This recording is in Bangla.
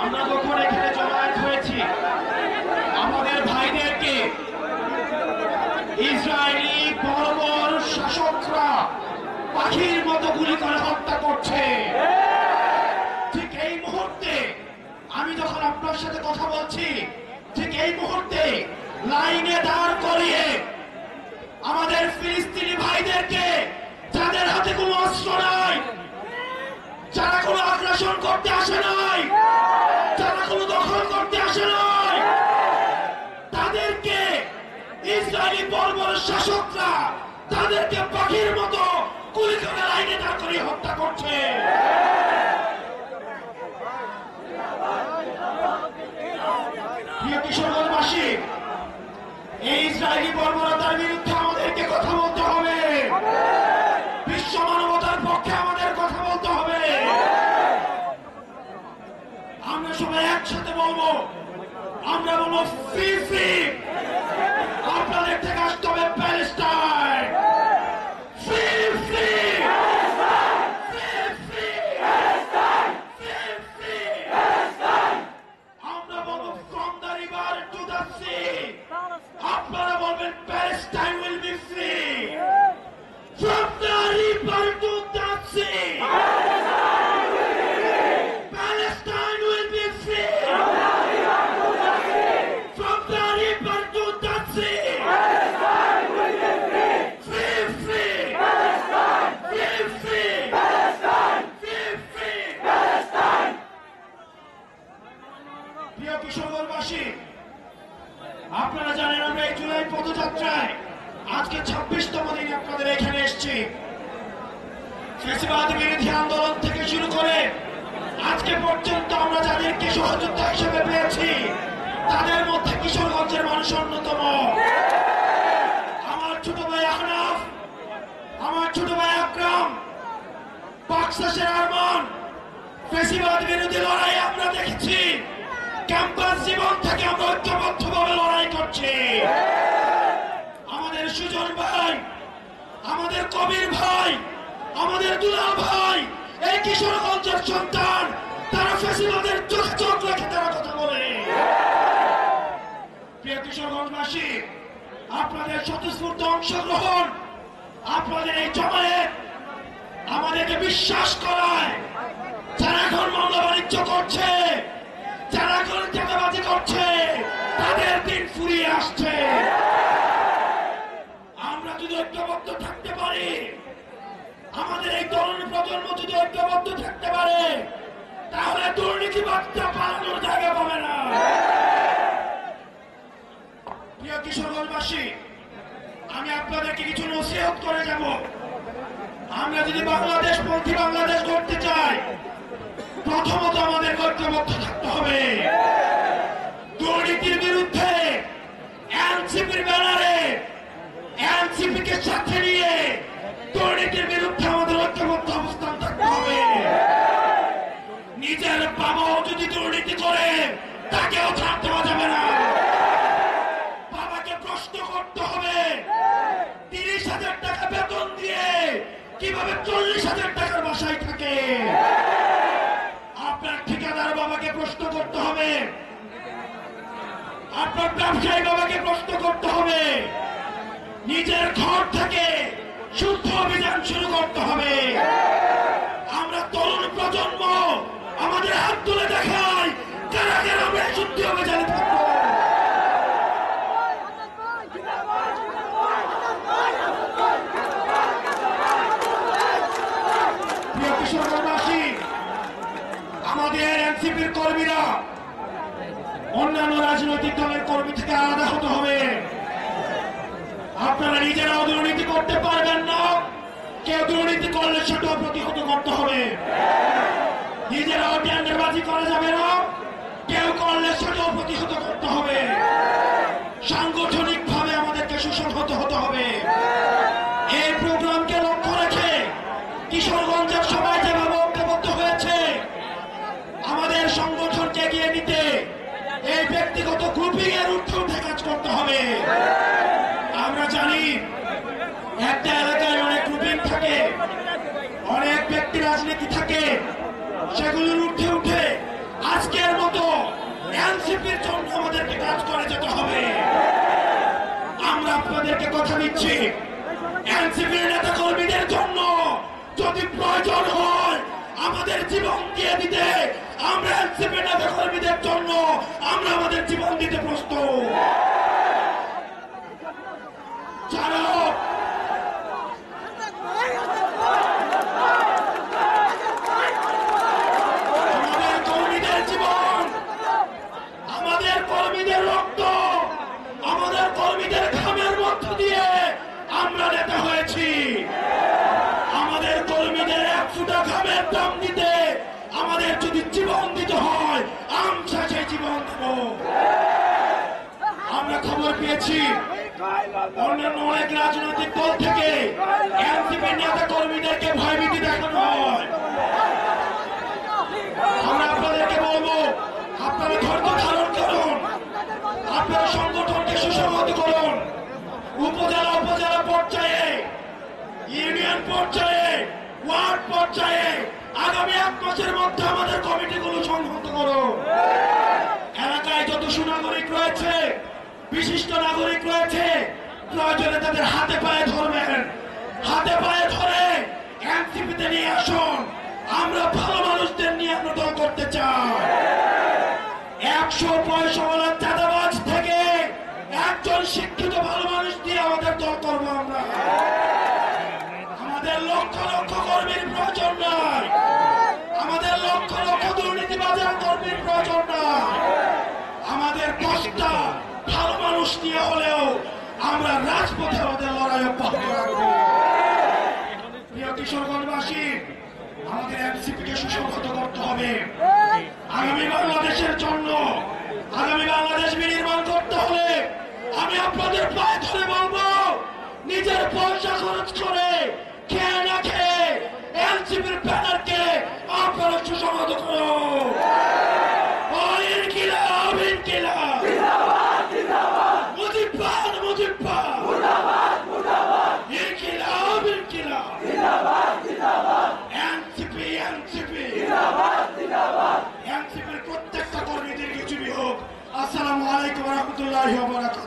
আমরা যখন এখানে জমায়েত হয়েছি আমাদের ভাইদেরকে ইসরায়েলি বর্বর শাসকরা পাখির মতো গুলি করে হত্যা করছে। ঠিক এই মুহূর্তে আমি যখন আপনার সাথে কথা বলছি, ঠিক এই মুহূর্তে লাইনে দাঁড় করিয়ে আমাদের ফিলিস্তিনি ভাইদেরকে, যাদের হাতে কোনো অস্ত্র নাই, যারা কোনো আগ্রাসন করতে আসে নাই, যারা কোনো দখল করতে আসে নাই, তাদেরকে ইসরায়েলি বর্বর শাসকরা তাদেরকে পাখির মতো গুলি করে লাইনে দাঁড় করিয়ে হত্যা করছে। প্রিয় কিশোরগঞ্জবাসী, এই ইসরায়েলি বর্বরতার বিরুদ্ধে আমাদেরকে কথা বলতে হবে। বিশ্ব মানবতার পক্ষে আমাদের কথা বলতে হবে। আমরা সবাই একসাথে বলবো, আমরা বলবো ফ্রি ফ্রি। আপনাদের থেকে আসতে হবে প্যালেস্টাইন, ফ্রি ফ্রি। আমরা বলবো from the river to the sea. আপনারা বলবেন Palestine will be free. From the river to the sea, Palestine will be free. From the river to the sea, Palestine will be free. Free, free, Palestine. Free, free, Palestine. Free, free, Palestine. প্রিয় কিশোরগঞ্জবাসী, আপনারা জানেন আমরা এই জুলাই পদযাত্রায় আজকে 26তম দিনে আপনাদের এখানে এসেছি। ফ্যাসিবাদ বিরোধী আন্দোলন থেকে শুরু করে আজকে পর্যন্ত আমরা যাদেরকে সহযোদ্ধা হিসেবে পেয়েছি তাদের মধ্যে কিশোরগঞ্জের মানুষ অন্যতম। আমার ছোট ভাই আহনাফ, আমার ছোট ভাই আকরাম, বাক্সাসের আরমান, ফ্যাসিবাদ বিরোধী লড়াই আমরা দেখেছি। ক্যাম্পাস জীবন থেকে আমরা ঐক্যবদ্ধভাবে লড়াই করছি। আমাদের সুজন ভাই, আমাদের কবির ভাই, আমাদের দুলাল ভাই, এই কিশোরগঞ্জের সন্তান, তারা ফ্যাসিবাদের চোখে চোখ রেখে তারা কথা বলে। প্রিয় কিশোরগঞ্জবাসী, আপনাদের স্বতঃস্ফূর্ত অংশগ্রহণ, আপনাদের এই জমায়েত আমাদেরকে বিশ্বাস করায় যারা এখন মামলা বাণিজ্য করছে, যারা এখন চাঁদাবাজি করছে, তাদের দিন ফুরিয়ে আসছে। আমরা যদি ঐক্যবদ্ধ থাকতে পারি, আমাদের এই তরুণ প্রজন্ম যদি ঐক্যবদ্ধ থাকতে পারে, তাহলে দুর্নীতিবাদটা পালানোর জায়গা পাবে না। প্রিয় কিশোরগঞ্জবাসী, আমি আপনাদেরকে কিছু নসিহত করে যাব। আমরা যদি বাংলাদেশপন্থী বাংলাদেশ গড়তে চাই, প্রথমত আমাদের ঐক্যবদ্ধ থাকতে হবে। দুর্নীতির বিরুদ্ধে এনসিপির ব্যানারে, এনসিপিকে সাথে নিয়ে দুর্নীতির বিরুদ্ধে আমাদের ঐক্যবদ্ধ অবস্থান থাকতে হবে। নিজের বাবাও যদি দুর্নীতি করে তাকেও ছাড় দেওয়া যাবে না। বাবাকে প্রশ্ন করতে হবে 30,000 টাকা বেতন দিয়ে কিভাবে 40,000 টাকার বাসায় থাকে। আপনার ঠিকাদার বাবাকে প্রশ্ন করতে হবে, আপনার ব্যবসায়ী বাবাকে প্রশ্ন করতে হবে। নিজের ঘর থেকে শুদ্ধ অভিযান শুরু করতে হবে। আমরা তরুণ প্রজন্ম আমাদের হাত তুলে দেখাই কারা কারা আমরা শুদ্ধ অভিযানে থাকবো। প্রিয় কিশোরগঞ্জবাসী, আমাদের এনসিপির কর্মীরা অন্যান্য রাজনৈতিক দলের কর্মী থেকে আলাদা হতে হবে। আপনারা নিজেরাও দুর্নীতি করতে পারবেন না, কেউ দুর্নীতি করলে সেটাও প্রতিহত করতে হবে। নিজেরাও টেন্ডারবাজি করা যাবে না, কেউ করলে সেটাও প্রতিহত করতে হবে। সাংগঠনিক ভাবে আমাদেরকে সুসংহত হতে হবে। এই প্রোগ্রামকে লক্ষ্য রেখে কিশোরগঞ্জের সবাই যেভাবে ঐক্যবদ্ধ হয়েছে, আমাদের সংগঠনকে এগিয়ে নিতে এই ব্যক্তিগত গ্রুপিং এর ঊর্ধ্বে উঠে কাজ করতে হবে। আমরা জানি একটা এলাকায় অনেক গ্রুপিং থাকে, অনেক ব্যক্তি রাজনীতি থাকে, সেগুলোর ঊর্ধ্বে উঠে আজকের মতো কথা দিচ্ছি, এনসিপির নেতা কর্মীদের জন্য যদি প্রয়োজন হয় আমাদের জীবন দিয়ে দিতে, আমরা এনসিপির নেতা কর্মীদের জন্য আমরা আমাদের জীবন দিতে প্রস্তুত। যারা আমাদের কর্মীদের জীবন, আমাদের কর্মীদের রক্ত, আমাদের কর্মীদের ঘামের মধ্য দিয়ে আমরা নেতা হয়েছি। আমাদের কর্মীদের এক ফুটা ঘামের দাম দিতে আমাদের যদি জীবন দিতে হয় আমরা সেই জীবন দেব। আমরা খবর পেয়েছি অন্যান্য অনেক রাজনৈতিক দল থেকে এনসিপির নেতা কর্মীদেরকে ভয়ভীতি দেখানো হয়। আমরা আপনাদেরকে বলবো, আপনারা ধৈর্য ধারণ করুন, আপনারা সংগঠনকে সুসংহত করুন। উপজেলা পর্যায়ে, ইউনিয়ন পর্যায়ে, ওয়ার্ড পর্যায়ে আগামী 1 মাসের মধ্যে আমাদের কমিটিগুলো সংহত করুন। এলাকায় যত সুনাগরিক রয়েছে, বিশিষ্ট নাগরিক রয়েছে, প্রয়োজনে তাদের হাতে পায়ে ধরবেন, হাতে পায়ে ধরে এনসিপিতে নিয়ে আসুন। আমরা ভালো মানুষদের নিয়ে আমরা দল করতে চাই। 100 পয়সাওয়ালা চাঁদাবাজ থেকে একজন শিক্ষিত ভালো মানুষ দিয়ে আমাদের দল করবো আমরা। আমাদের লক্ষ লক্ষ কর্মীর প্রয়োজন নাই, আমাদের লক্ষ লক্ষ দুর্নীতিবাজের কর্মীর প্রয়োজন নাই। আমাদের 10টা ভালো মানুষ নিয়ে হলেও আমরা রাজপথে আমাদের লড়াই অব্যাহত রাখবো। প্রিয় কিশোরগঞ্জবাসী, আমাদের এনসিপিকে সুসংহত করতে হবে। আগামী বাংলাদেশের জন্য, আগামী বাংলাদেশ বিনির্মাণ করতে হলে আমি আপনাদের পায়ে ধরে বলবো, নিজের পয়সা খরচ করে খেয়ে না খেয়ে এনসিপির ব্যানারকে আপনারা সুসংহত করুন। ইনকিলাব, ইনকিলাব, মুজিববাদ, মুজিববাদ, ইনকিলাব, ইনকিলাব, এনসিপি, এনসিপি, এনসিপির প্রত্যেকটা কর্মীদের কিছু হোক। আসসালামু আলাইকুম ওয়া রাহমাতুল্লাহি ওয়া বারাকাতুহু।